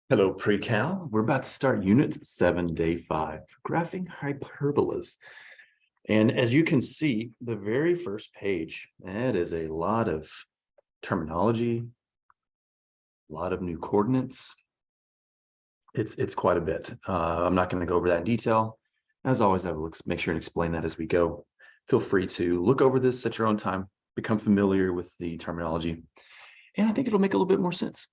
Hello, pre-cal. We're about to start unit 7, day 5, graphing hyperbolas. And as you can see, the very first page, that is a lot of terminology, a lot of new coordinates. It's quite a bit. I'm not going to go over that in detail. As always, I will make sure and explain that as we go. Feel free to look over this at your own time, become familiar with the terminology, and I think it'll make a little bit more sense.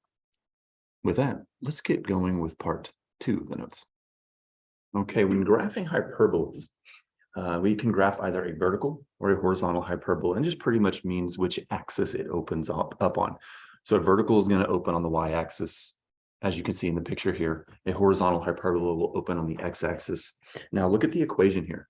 With that, let's get going with part 2 of the notes. Okay, when graphing hyperbolas, we can graph either a vertical or a horizontal hyperbola, and just pretty much means which axis it opens up on. So a vertical is going to open on the y-axis, as you can see in the picture here. A horizontal hyperbola will open on the x-axis. Now look at the equation here.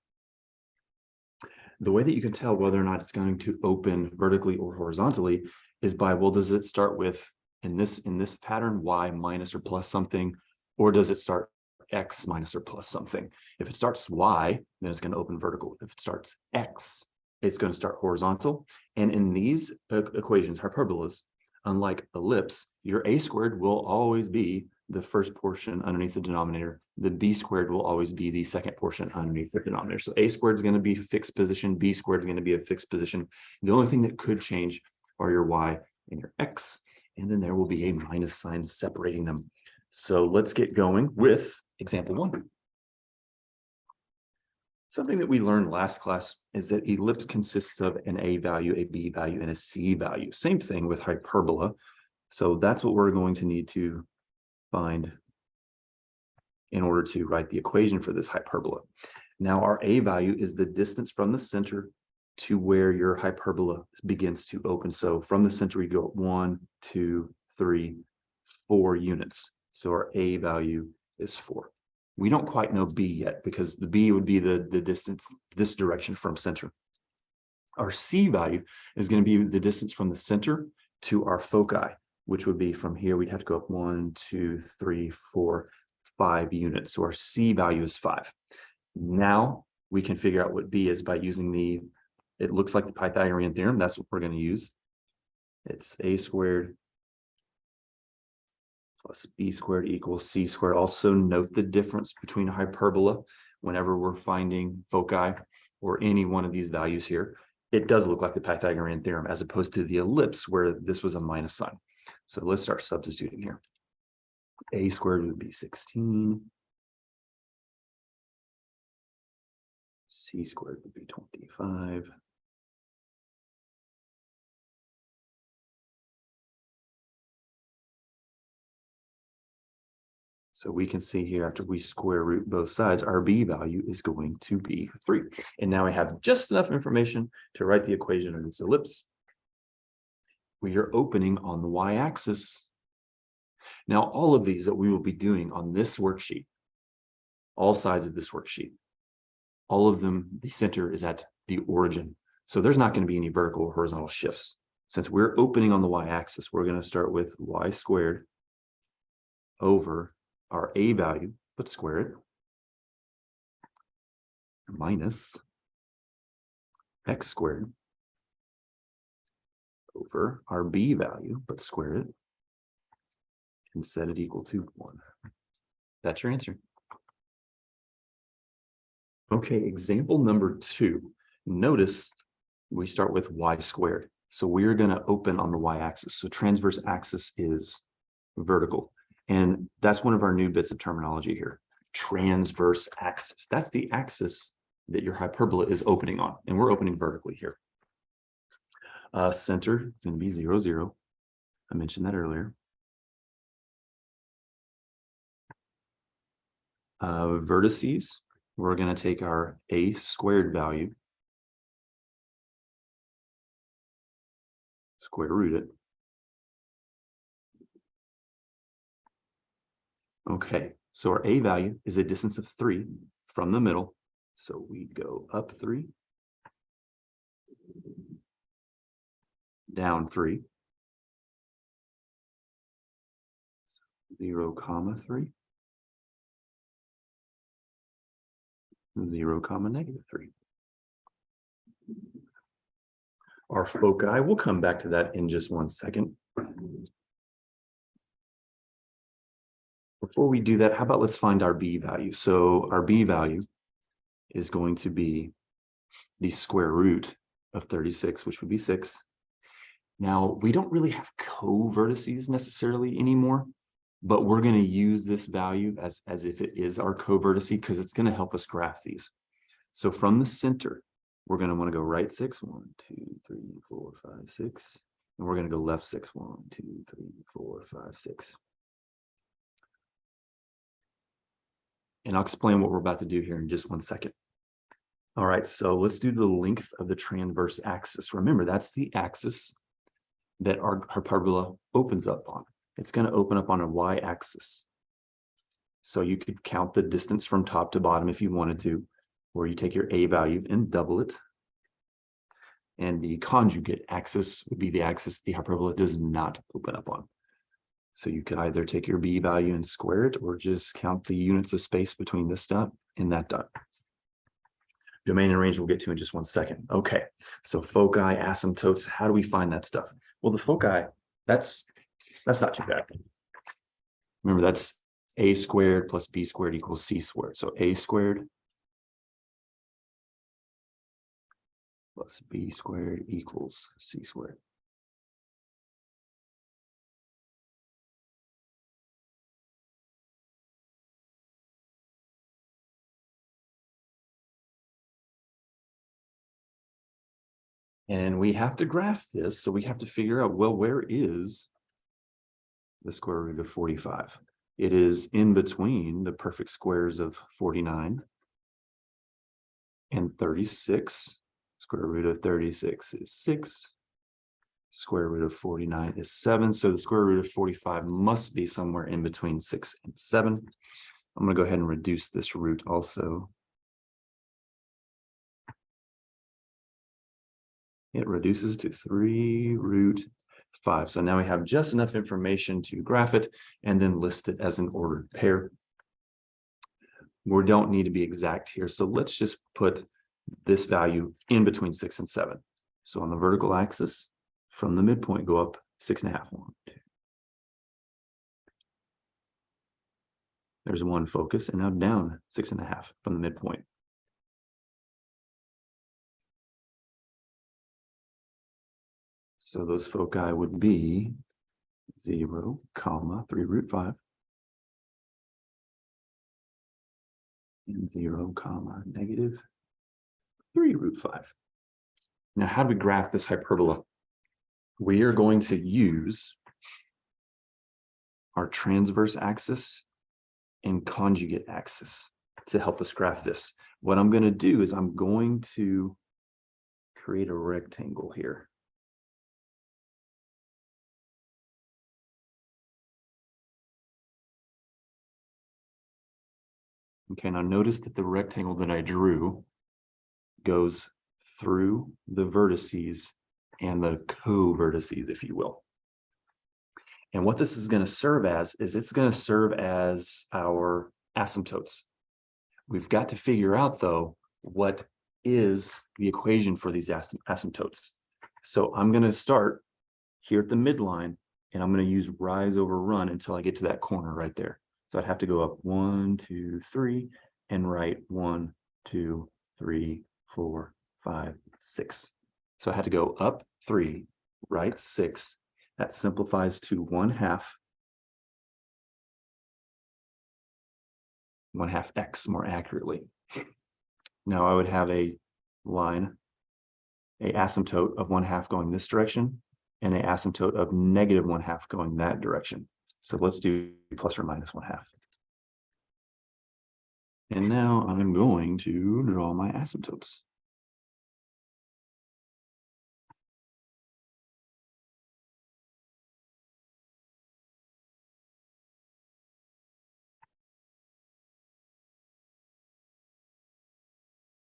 The way that you can tell whether or not it's going to open vertically or horizontally is by, well, does it start with in this pattern y minus or plus something, or does it start x minus or plus something? If it starts y, then it's going to open vertical. If it starts x, it's going to start horizontal. And in these equations, hyperbolas, unlike ellipse, your a squared will always be the first portion underneath the denominator. The b squared will always be the second portion underneath the denominator. So a squared is going to be a fixed position, b squared is going to be a fixed position. The only thing that could change are your y and your x, and then there will be a minus sign separating them. So let's get going with example 1. Something that we learned last class is that ellipse consists of an a value, a b value, and a c value. Same thing with hyperbola. So that's what we're going to need to find in order to write the equation for this hyperbola. Now our a value is the distance from the center to where your hyperbola begins to open. So from the center, we go 1, 2, 3, 4 units. So our a value is 4. We don't quite know b yet because the b would be the distance this direction from center. Our c value is going to be the distance from the center to our foci, which would be from here. We'd have to go up 1, 2, 3, 4, 5 units. So our c value is 5. Now we can figure out what b is by using it looks like the Pythagorean theorem. That's what we're going to use. It's a squared plus b squared equals c squared. Also note the difference between a hyperbola whenever we're finding foci or any one of these values here. It does look like the Pythagorean theorem as opposed to the ellipse where this was a minus sign. So let's start substituting here. A squared would be 16. C squared would be 25. So we can see here after we square root both sides, our b value is going to be 3. And now I have just enough information to write the equation of this ellipse. We are opening on the y-axis. Now, all of these that we will be doing on this worksheet, all sides of this worksheet, all of them, the center is at the origin. So there's not going to be any vertical or horizontal shifts. Since we're opening on the y-axis, we're going to start with y squared over our a value, but square it, minus x squared over our b value, but square it, and set it equal to 1. That's your answer. Okay, example number 2. Notice we start with y squared. So we're going to open on the y-axis. So transverse axis is vertical. And that's one of our new bits of terminology here. Transverse axis. That's the axis that your hyperbola is opening on. And we're opening vertically here. Center is going to be 0, 0. I mentioned that earlier. Vertices, we're going to take our a squared value, square root it. Okay, so our a value is a distance of 3 from the middle. So we go up 3, down 3, 0, 3, 0, -3. Our foci, we'll come back to that in just one second. before we do that, how about let's find our b value. So our b value is going to be the square root of 36, which would be 6. Now, we don't really have co-vertices necessarily anymore, but we're going to use this value as if it is our co-vertice because it's going to help us graph these. So from the center, we're going to want to go right 6, 1, 2, 3, 4, 5, 6. And we're going to go left 6, 1, 2, 3, 4, 5, 6. And I'll explain what we're about to do here in just 1 second. All right, so let's do the length of the transverse axis. Remember, that's the axis that our hyperbola opens up on. It's going to open up on a y-axis. So you could count the distance from top to bottom if you wanted to, or you take your a value and double it. And the conjugate axis would be the axis the hyperbola does not open up on. So you could either take your b value and square it, or just count the units of space between this dot and that dot. Domain and range we'll get to in just 1 second. Okay, so foci, asymptotes, how do we find that stuff? Well, the foci, that's not too bad. Remember, that's a squared plus b squared equals c squared. So a squared plus b squared equals c squared. And we have to graph this, so we have to figure out, well, where is the square root of 45? It is in between the perfect squares of 49 and 36. Square root of 36 is 6. Square root of 49 is 7. So the square root of 45 must be somewhere in between 6 and 7. I'm going to go ahead and reduce this root also. It reduces to 3 root 5. So now we have just enough information to graph it and then list it as an ordered pair. We don't need to be exact here. So let's just put this value in between 6 and 7. So on the vertical axis, from the midpoint, go up 6.5. 1, 2. There's one focus, and now down 6.5 from the midpoint. So those foci would be 0, 3 root 5, and 0, negative 3 root 5. Now, how do we graph this hyperbola? We are going to use our transverse axis and conjugate axis to help us graph this. What I'm going to do is I'm going to create a rectangle here. Okay, now notice that the rectangle that I drew goes through the vertices and the co-vertices, if you will. And what this is going to serve as is it's going to serve as our asymptotes. We've got to figure out, though, what is the equation for these asymptotes. So I'm going to start here at the midline, and I'm going to use rise over run until I get to that corner right there. So I'd have to go up 1, 2, 3, and write 1, 2, 3, 4, 5, 6. So I had to go up 3, right 6. That simplifies to 1/2. 1/2 x more accurately. Now I would have a line, a asymptote of 1/2 going this direction, and an asymptote of negative 1/2 going that direction. So let's do plus or minus 1/2. And now I'm going to draw my asymptotes.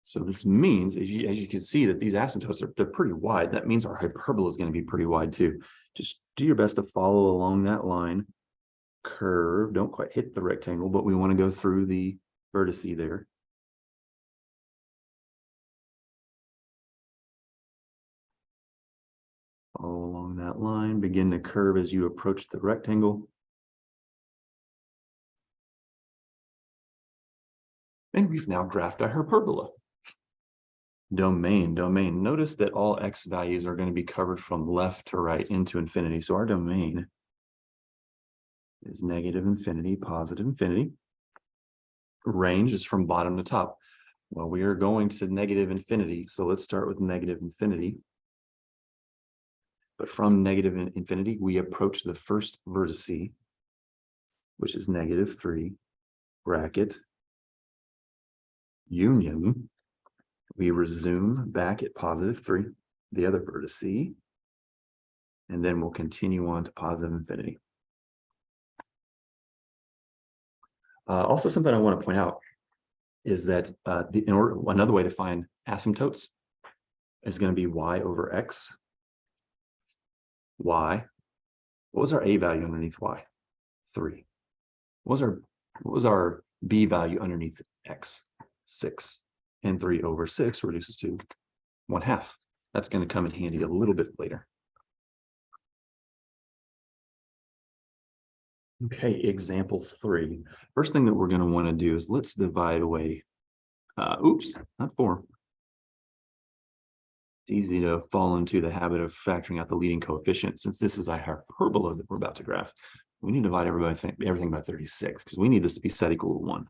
So this means, as you can see, that these asymptotes they're pretty wide. That means our hyperbola is going to be pretty wide too. Just do your best to follow along that line. Curve, don't quite hit the rectangle, but we want to go through the vertice there. Follow along that line, begin to curve as you approach the rectangle. And we've now graphed our hyperbola. Domain. Notice that all x values are going to be covered from left to right into infinity. So our domain is negative infinity, positive infinity. Range is from bottom to top. Well, we are going to negative infinity. So let's start with negative infinity. But from negative infinity, we approach the first vertice, which is -3, bracket, union. We resume back at +3, the other vertice, and then we'll continue on to positive infinity. Also, something I want to point out is that another way to find asymptotes is going to be y over x. Y. What was our a value underneath y? 3. What was our b value underneath x? 6. And 3 over 6 reduces to 1/2. That's going to come in handy a little bit later. Okay, example 3. First thing that we're going to want to do is let's divide away. Not 4. It's easy to fall into the habit of factoring out the leading coefficient. Since this is a hyperbola that we're about to graph, we need to divide everything by 36 because we need this to be set equal to 1.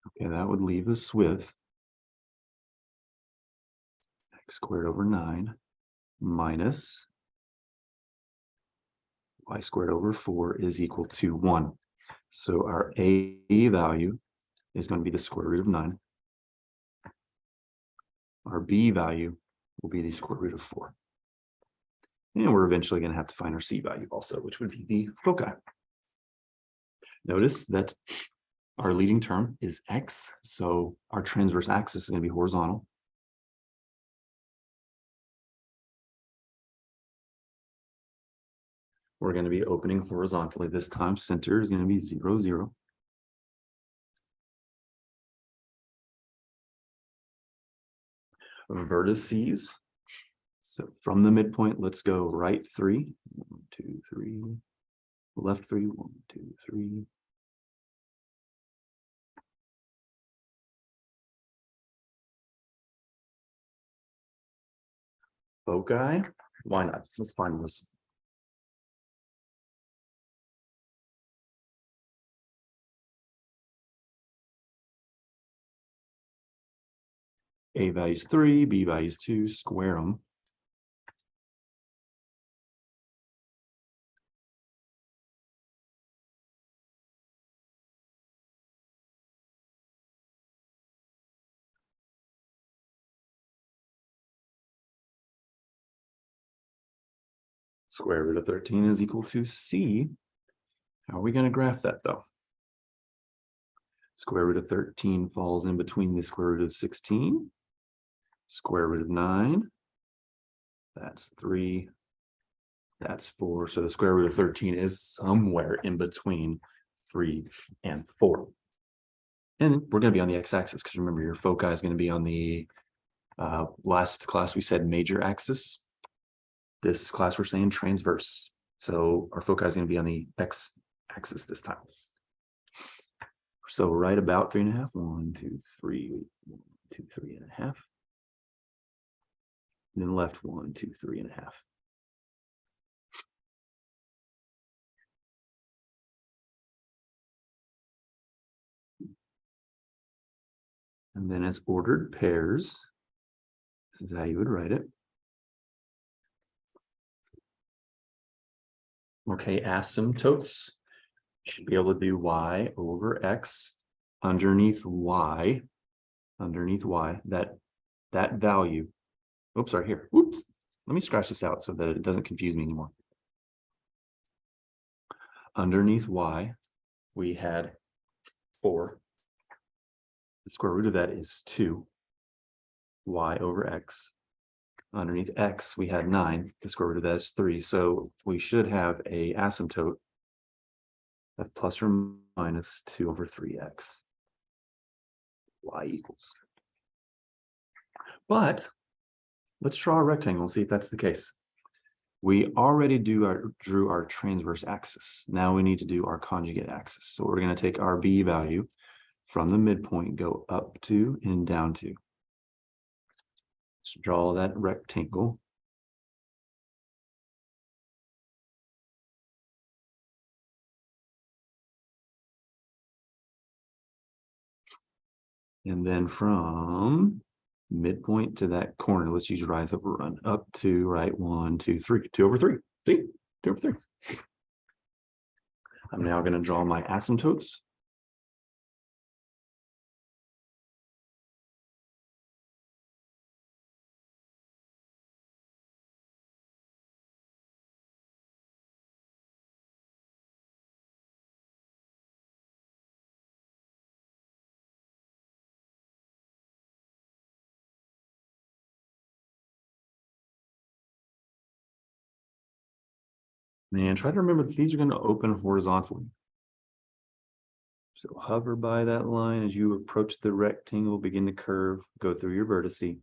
Okay, that would leave us with x squared over 9 minus y squared over 4 is equal to 1. So our a value is going to be the square root of 9. Our b value will be the square root of 4. And we're eventually going to have to find our c value also, which would be the foci. Notice that our leading term is x, so our transverse axis is going to be horizontal. We're going to be opening horizontally this time. Center is going to be 0, 0. Vertices. So from the midpoint, let's go right 3. 1, 2, 3. Left 3. 1, 2, 3. Foci. Why not? Let's find this. A value is 3, b value is 2, square them. Square root of 13 is equal to c. How are we going to graph that though? Square root of 13 falls in between the square root of 16. Square root of 9. That's 3. That's 4. So the square root of 13 is somewhere in between 3 and 4. And we're going to be on the x-axis because remember your foci is going to be on the last class we said major axis. This class we're saying transverse. So our foci is going to be on the x-axis this time. So right about 3.5. 1, 2, 3. 1, 2, 3.5. And then left 1, 2, 3.5. And then as ordered pairs, this is how you would write it. Okay, asymptotes. You should be able to do y over x underneath y, that value. Oops, right here. Oops. Let me scratch this out so that it doesn't confuse me anymore. Underneath y, we had 4. The square root of that is 2. Y over x. Underneath x, we had 9. The square root of that is 3. So we should have a asymptote of plus or minus 2 over 3x. Y equals. But let's draw a rectangle and see if that's the case. We already drew our transverse axis. Now we need to do our conjugate axis. So we're going to take our B value from the midpoint, go up to and down to. Let's draw that rectangle. And then from midpoint to that corner, let's use rise over run up to right 1, 2, 3, 2 over 3. See? 2 over 3. I'm now going to draw my asymptotes. And try to remember that these are going to open horizontally. So hover by that line as you approach the rectangle, begin to curve, go through your vertice.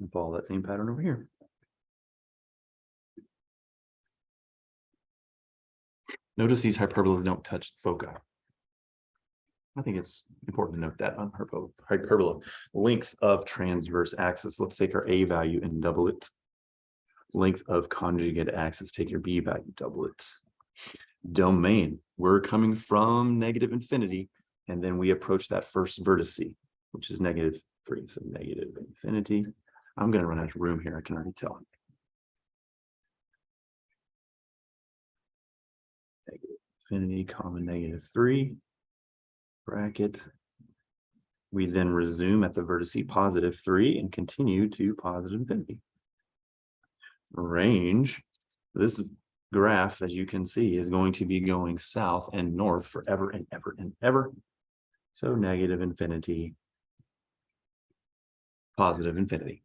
And follow that same pattern over here. Notice these hyperbolas don't touch the foci. I think it's important to note that on hyperbola. Length of transverse axis. Let's take our A value and double it. Length of conjugate axis, take your B value, double it. Domain, we're coming from negative infinity, and then we approach that first vertice, which is -3. So negative infinity. I'm going to run out of room here, I can already tell. Negative infinity, comma -3, bracket. We then resume at the vertice +3 and continue to positive infinity. Range, this graph, as you can see, is going to be going south and north forever and ever and ever. So negative infinity, positive infinity.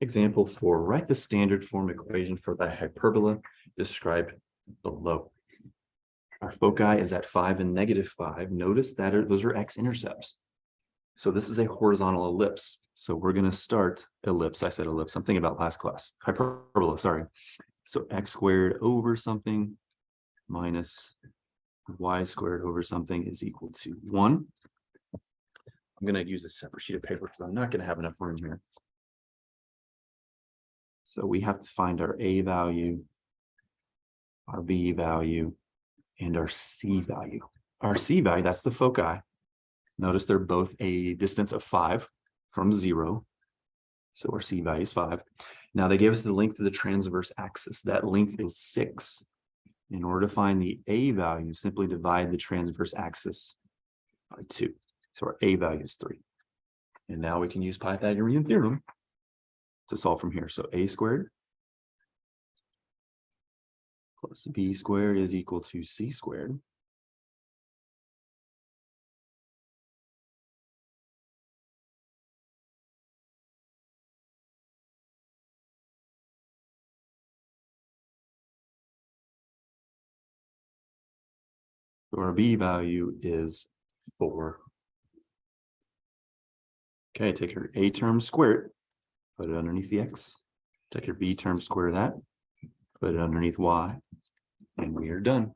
Example 4, write the standard form equation for the hyperbola described below. Our foci is at 5 and -5. Notice that those are x-intercepts. So this is a horizontal ellipse. So we're going to start ellipse. I said ellipse. I'm thinking about last class. Hyperbola, sorry. So x squared over something minus y squared over something is equal to 1. I'm going to use a separate sheet of paper because I'm not going to have enough room here. So we have to find our A value, our B value, and our C value. Our C value, that's the foci. Notice they're both a distance of 5 from 0. So our C value is 5. Now they gave us the length of the transverse axis. That length is 6. In order to find the A value, simply divide the transverse axis by 2. So our A value is 3. And now we can use Pythagorean theorem to solve from here. So A squared plus B squared is equal to C squared. So our B value is 4. Okay, take your A term, square it, put it underneath the X. Take your B term, square that, put it underneath Y, and we are done.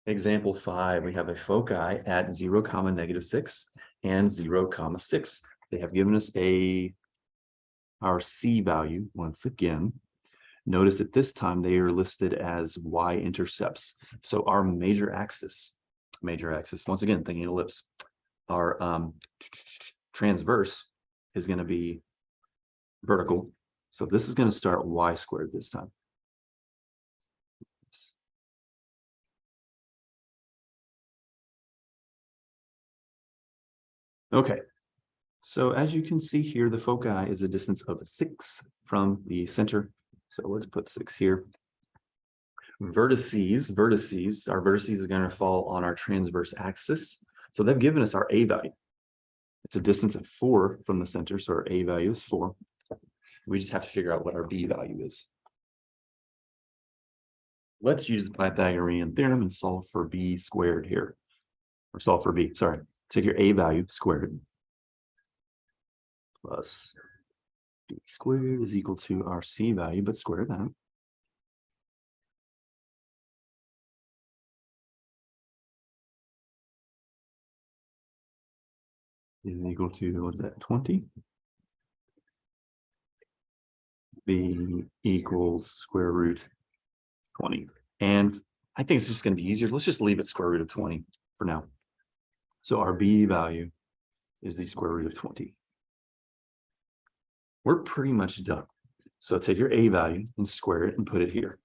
Example 5, we have a foci at 0, -6 and 0, 6. They have given us our C value once again. Notice that this time they are listed as y-intercepts. So our major axis, once again, thinking ellipse, our transverse is going to be vertical. So this is going to start y squared this time. Okay, so as you can see here, the foci is a distance of 6 from the center. So let's put 6 here. Vertices, our vertices is going to fall on our transverse axis. So they've given us our A value. It's a distance of 4 from the center, so our A value is 4. We just have to figure out what our B value is. Let's use the Pythagorean theorem and solve for B squared here. Or solve for B, sorry. Take your A value squared. plus b squared is equal to our c value, but square that. Is equal to, what is that, 20? B equals square root 20. And I think it's just going to be easier. Let's just leave it square root of 20 for now. So our b value is the square root of 20. We're pretty much done. So take your a value and square it and put it here.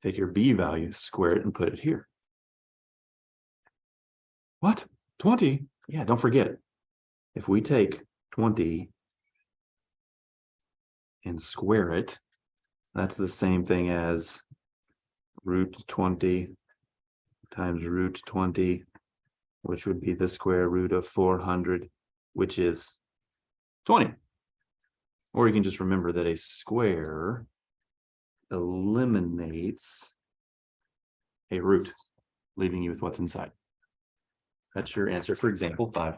Take your b value, square it and put it here. What? 20? Yeah, don't forget it. If we take 20 and square it, that's the same thing as root 20 times root 20, which would be the square root of 400, which is 20. Or you can just remember that a square eliminates a root, leaving you with what's inside. That's your answer for example 5.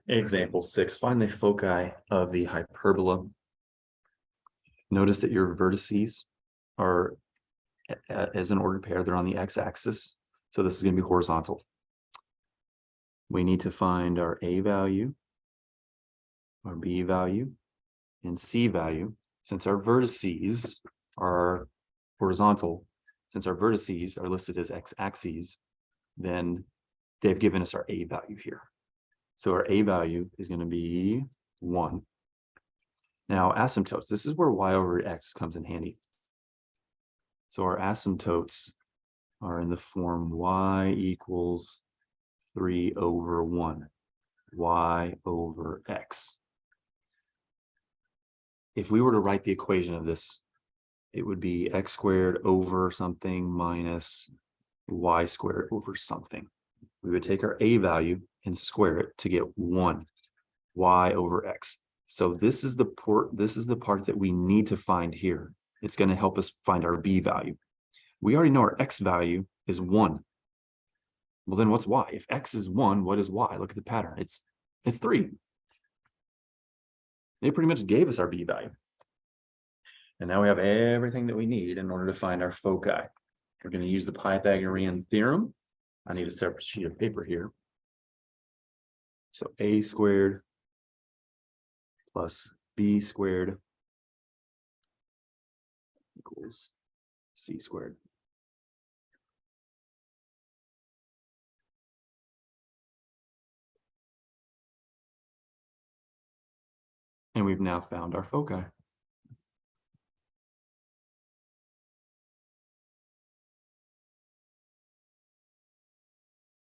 Example 6, find the foci of the hyperbola. Notice that your vertices are, as an ordered pair, they're on the x-axis. So this is going to be horizontal. We need to find our a value, our b value, and c value. Since our vertices are horizontal, since our vertices are listed as x-axes, then they've given us our a value here. So our a value is going to be 1. Now asymptotes, this is where y over x comes in handy. So our asymptotes are in the form y equals 3 over 1, y over x. If we were to write the equation of this, it would be x squared over something minus y squared over something. We would take our a value and square it to get 1, y over x. So this is the part that we need to find here. It's going to help us find our b value. We already know our x value is 1. Well, then what's y? If x is 1, what is y? Look at the pattern. It's 3. They pretty much gave us our b value. And now we have everything that we need in order to find our foci. We're going to use the Pythagorean theorem. I need a separate sheet of paper here. So a squared plus b squared equals c squared. And we've now found our foci.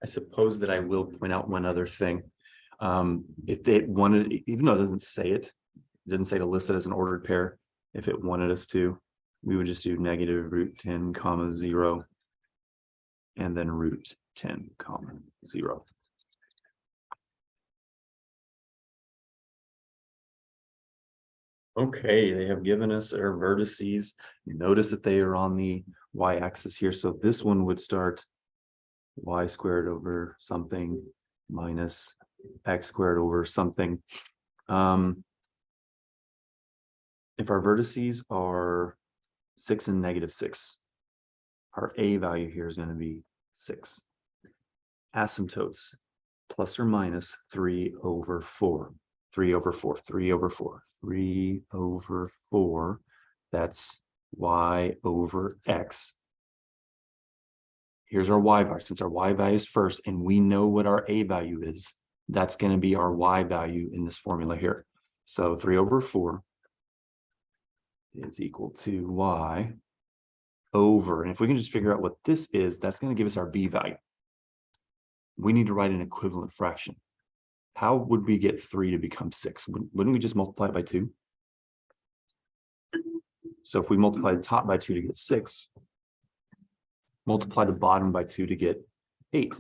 I suppose that I will point out one other thing. If they wanted, even though it doesn't say it, didn't say to list it as an ordered pair. If it wanted us to, we would just do negative root 10 comma 0 and then root 10 comma 0. Okay, they have given us our vertices. Notice that they are on the y-axis here. So this one would start y squared over something minus x squared over something. If our vertices are 6 and negative 6, our a value here is going to be 6. Asymptotes, plus or minus 3 over 4. 3 over 4, 3 over 4, 3 over 4. That's y over x. Here's our y value. Since our y value is first and we know what our a value is, that's going to be our y value in this formula here. So 3 over 4 is equal to y over, and if we can just figure out what this is, that's going to give us our b value. We need to write an equivalent fraction. How would we get 3 to become 6? Wouldn't we just multiply it by 2? So if we multiply the top by 2 to get 6, multiply the bottom by 2 to get 8.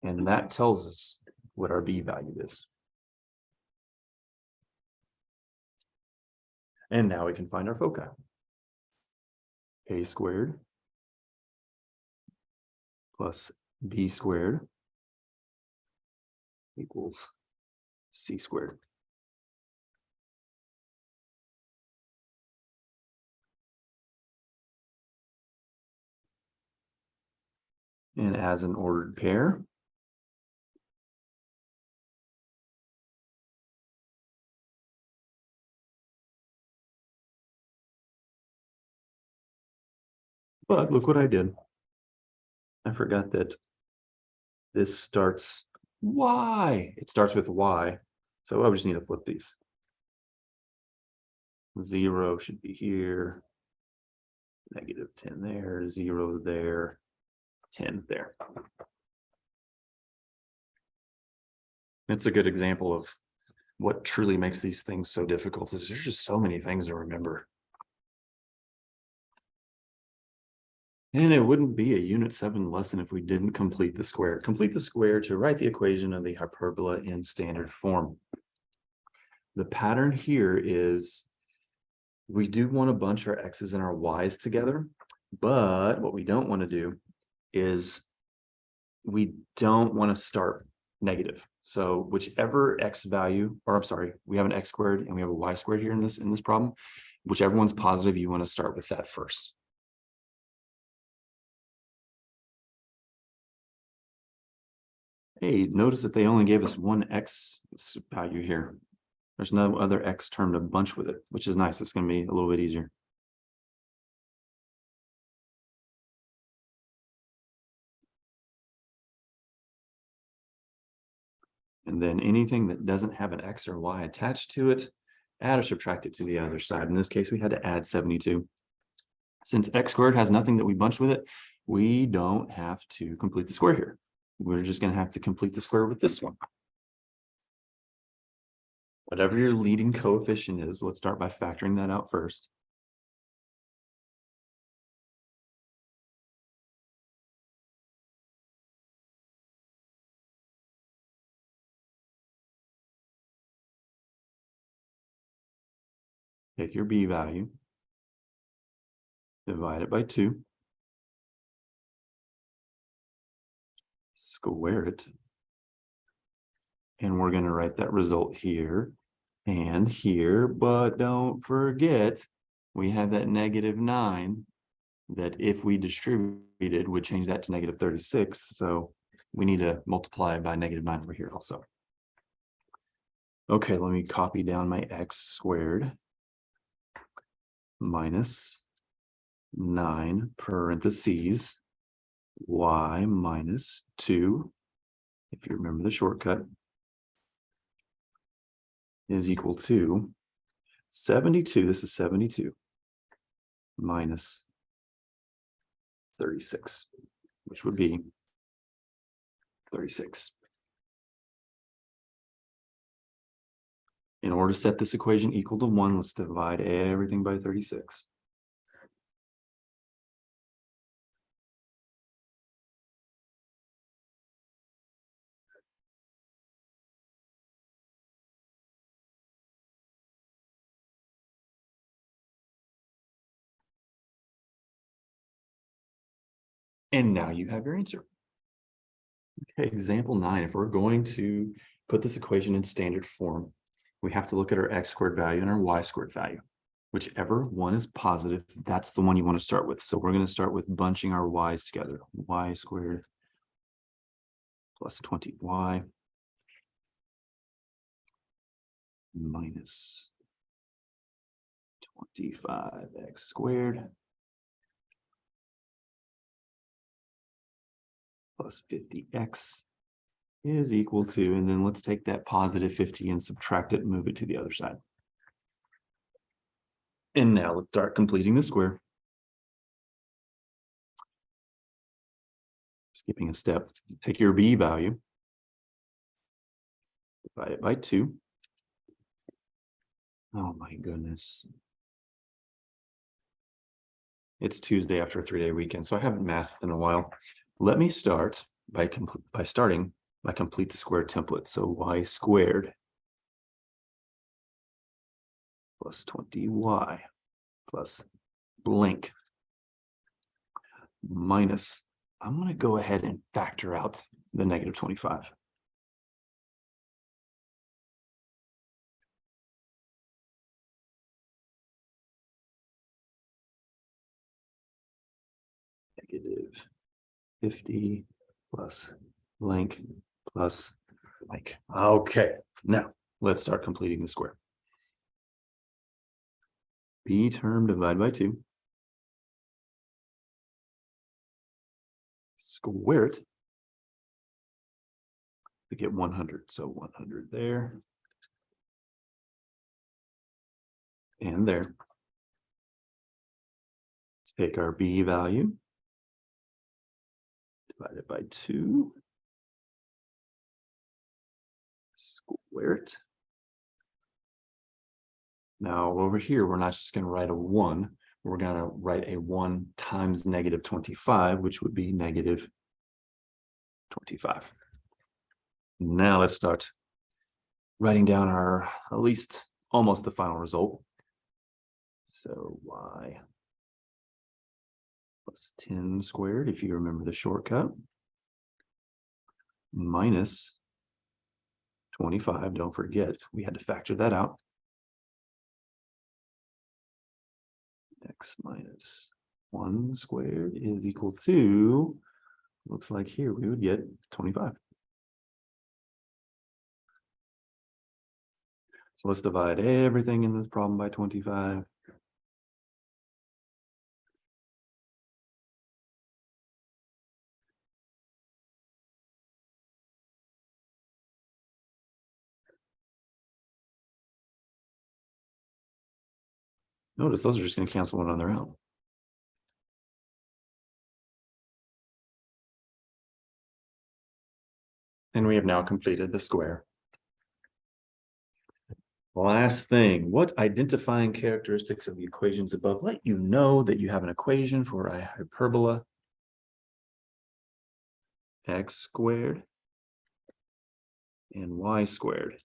And that tells us what our b value is. And now we can find our foci. A squared plus b squared equals c squared. And as an ordered pair, but look what I did. I forgot that this starts y. It starts with y. So I just need to flip these. 0 should be here. -10 there, 0 there, 10 there. It's a good example of what truly makes these things so difficult is there's just so many things to remember. And it wouldn't be a Unit 7 lesson if we didn't complete the square. Complete the square to write the equation of the hyperbola in standard form. The pattern here is we do want to bunch our x's and our y's together, but what we don't want to do is we don't want to start negative. So whichever x value, or I'm sorry, we have an x squared and we have a y squared here in this problem, whichever one's positive, you want to start with that first. Hey, notice that they only gave us one x value here. There's no other x term to bunch with it, which is nice. It's going to be a little bit easier. And then anything that doesn't have an x or y attached to it, add or subtract it to the other side. In this case, we had to add 72. Since x squared has nothing that we bunched with it, we don't have to complete the square here. We're just going to have to complete the square with this one. Whatever your leading coefficient is, let's start by factoring that out first. Take your b value, divide it by 2, square it, and we're going to write that result here and here, but don't forget we have that -9 that if we distributed would change that to -36. So we need to multiply by -9 over here also. Okay, let me copy down my x squared minus 9 parentheses y minus 2, if you remember the shortcut, is equal to 72. This is 72 minus 36, which would be 36. In order to set this equation equal to 1, let's divide everything by 36. And now you have your answer. Okay, example 9, if we're going to put this equation in standard form, we have to look at our x squared value and our y squared value. Whichever one is positive, that's the one you want to start with. So we're going to start with bunching our y's together. Y squared plus 20y minus 25x squared plus 50x is equal to, and then let's take that positive 50 and subtract it and move it to the other side. And now let's start completing the square. Skipping a step, take your b value, divide it by 2. Oh my goodness. It's Tuesday after a 3-day weekend, so I haven't mathed in a while. Let me start by starting by complete the square template. So y squared plus 20y plus blank minus, I'm going to go ahead and factor out the -25. 50 plus blank plus blank. Okay, now let's start completing the square. B term divided by 2. Square it to get 100. So 100 there. And there. Let's take our B value. Divide it by 2. Square it. Now over here, we're not just going to write a 1. We're going to write a 1 times negative 25, which would be negative 25. Now let's start writing down our, at least almost the final result. So y plus 10 squared, if you remember the shortcut, minus 25. Don't forget, we had to factor that out. X minus 1 squared is equal to, looks like here we would get 25. So let's divide everything in this problem by 25. Notice those are just going to cancel one another out. And we have now completed the square. Last thing, what identifying characteristics of the equations above let you know that you have an equation for a hyperbola x squared and y squared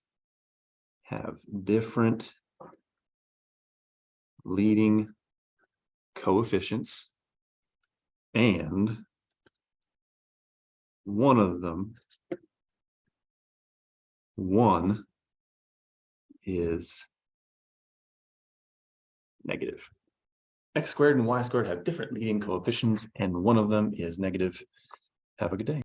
have different leading coefficients, and one of them, 1, is negative. X squared and y squared have different leading coefficients, and one of them is negative. Have a good day.